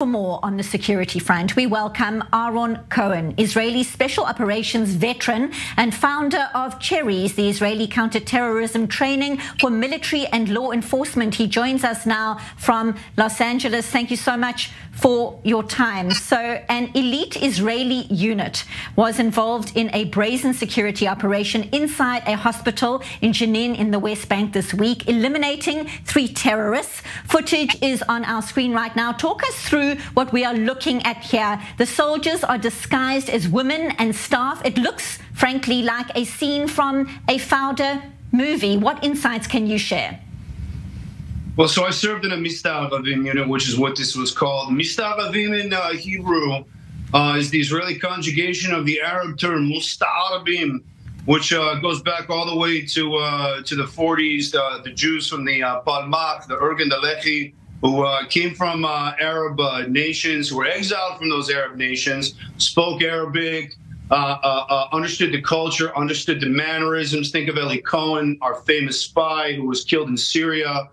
For more on the security front, we welcome Aaron Cohen, Israeli Special Operations veteran and founder of Cherries, the Israeli counter-terrorism training for military and law enforcement. He joins us now from Los Angeles. Thank you so much for your time. So an elite Israeli unit was involved in a brazen security operation inside a hospital in Jenin in the West Bank this week, eliminating 3 terrorists. Footage is on our screen right now. Talk us through what we are looking at here. The soldiers are disguised as women and staff. It looks, frankly, like a scene from a Fauda movie. What insights can you share? Well, so I served in a Mista'Aravim unit, which is what this was called. Mista'Aravim in Hebrew is the Israeli conjugation of the Arab term Mista'Arabim, which goes back all the way to the 40s. The Jews from the Palmach, the Urgan, the Lehi, who came from Arab nations, who were exiled from those Arab nations, spoke Arabic, understood the culture, understood the mannerisms. Think of Aaron Cohen, our famous spy who was killed in Syria,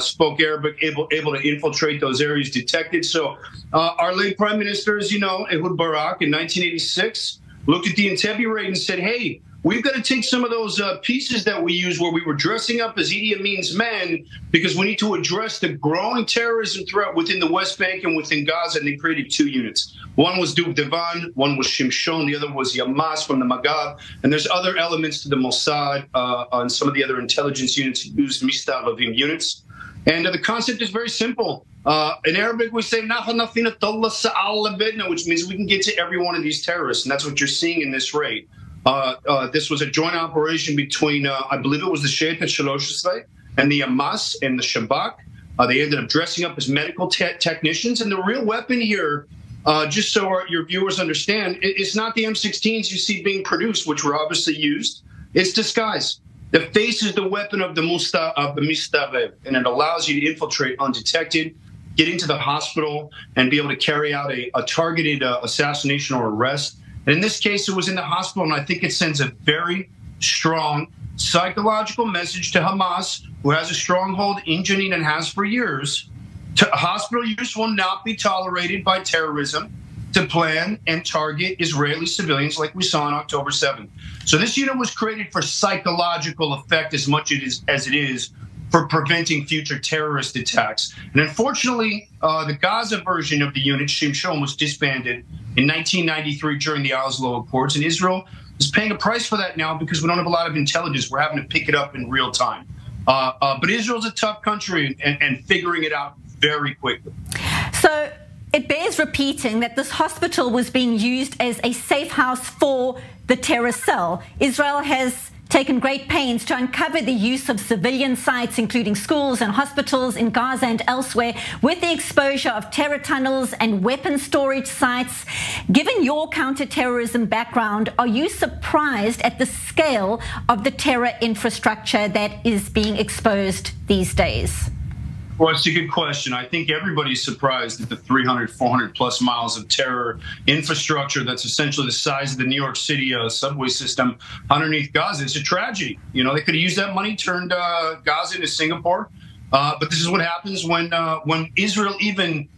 spoke Arabic, able to infiltrate those areas, detected. So our late Prime Minister, as you know, Ehud Barak, in 1986, looked at the Entebbe raid and said, hey, we've got to take some of those pieces that we use where we were dressing up as Idi Amin's men, because we need to address the growing terrorism threat within the West Bank and within Gaza. And they created 2 units. One was Duvdevan, one was Shimshon, the other was Yamas from the Magab. And there's other elements to the Mossad and some of the other intelligence units who use Mista'Aravim units. And the concept is very simple. In Arabic, we say, which means we can get to every one of these terrorists. And that's what you're seeing in this raid. This was a joint operation between, I believe it was the Sheit Shalosh and the Hamas and the Shabak. They ended up dressing up as medical technicians. And the real weapon here, just so your viewers understand, it's not the M16s you see being produced, which were obviously used. It's disguise. The face is the weapon of the Mista'Aravim, and it allows you to infiltrate undetected, get into the hospital, and be able to carry out a targeted assassination or arrest. And in this case, it was in the hospital, and I think it sends a very strong psychological message to Hamas, who has a stronghold in Jenin and has for years. Hospital use will not be tolerated by terrorism to plan and target Israeli civilians like we saw on October 7th. So this unit was created for psychological effect as much as it is for preventing future terrorist attacks. And unfortunately, the Gaza version of the unit, Shimshon, was disbanded in 1993 during the Oslo Accords, and Israel is paying a price for that now because we don't have a lot of intelligence. We're having to pick it up in real time. But Israel's a tough country and figuring it out very quickly. So it bears repeating that this hospital was being used as a safe house for the terror cell. Israel has taken great pains to uncover the use of civilian sites, including schools and hospitals in Gaza and elsewhere, with the exposure of terror tunnels and weapon storage sites. Given your counterterrorism background, are you surprised at the scale of the terror infrastructure that is being exposed these days? Well, it's a good question. I think everybody's surprised at the 300, 400 plus miles of terror infrastructure that's essentially the size of the New York City subway system underneath Gaza. It's a tragedy. You know, they could have used that money, turned Gaza into Singapore. But this is what happens when Israel even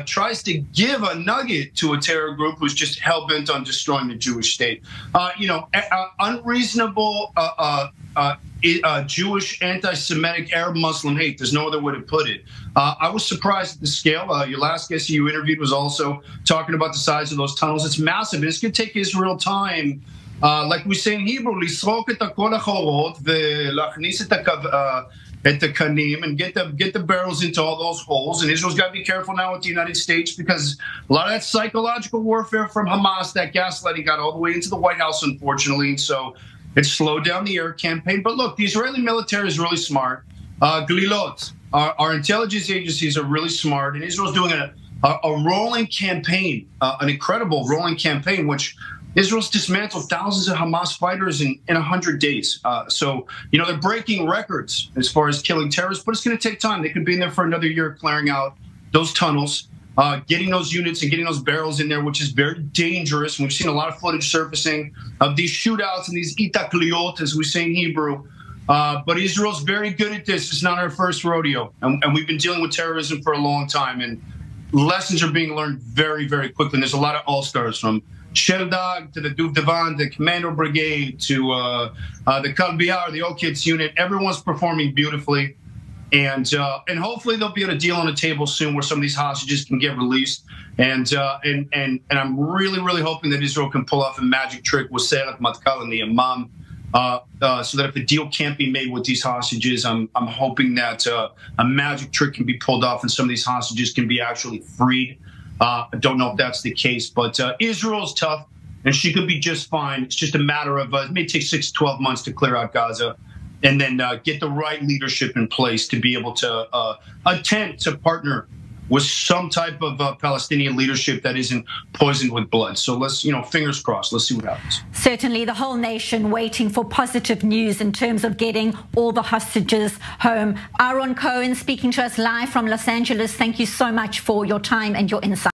tries to give a nugget to a terror group who's just hell-bent on destroying the Jewish state. Unreasonable Jewish, anti-Semitic, Arab Muslim hate. There's no other way to put it. I was surprised at the scale. Your last guest you interviewed was also talking about the size of those tunnels. It's massive. It's going to take Israel time, like we say in Hebrew, lisrok et kol hachorot ve'lachnis et the kanim, and get the barrels into all those holes. And Israel's got to be careful now with the United States, because a lot of that psychological warfare from Hamas, that gaslighting, got all the way into the White House, unfortunately. So it slowed down the air campaign. But look, the Israeli military is really smart. Glilot, our intelligence agencies are really smart, and Israel's doing a rolling campaign, an incredible rolling campaign, which Israel's dismantled thousands of Hamas fighters in 100 days. So, you know, they're breaking records as far as killing terrorists, but it's going to take time. They could be in there for another year clearing out those tunnels, getting those units and getting those barrels in there, which is very dangerous. And we've seen a lot of footage surfacing of these shootouts and these itakliot, as we say in Hebrew. But Israel's very good at this. It's not our first rodeo. And we've been dealing with terrorism for a long time. And lessons are being learned very, very quickly. And there's a lot of all-stars, from Sheldog to the Duvdevan, the Commando Brigade, to the Kalbiar, the O-Kids unit. Everyone's performing beautifully. And hopefully they'll be at a deal on the table soon where some of these hostages can get released. And I'm really, really hoping that Israel can pull off a magic trick with Seret Matkal and the Imam, so that if a deal can't be made with these hostages, I'm hoping that a magic trick can be pulled off and some of these hostages can be actually freed. I don't know if that's the case, but Israel's tough, and she could be just fine. It's just a matter of it may take 6 to 12 months to clear out Gaza, and then get the right leadership in place to be able to attempt to partner with some type of Palestinian leadership that isn't poisoned with blood. So let's, fingers crossed. Let's see what happens. Certainly the whole nation waiting for positive news in terms of getting all the hostages home. Aaron Cohen speaking to us live from Los Angeles. Thank you so much for your time and your insight.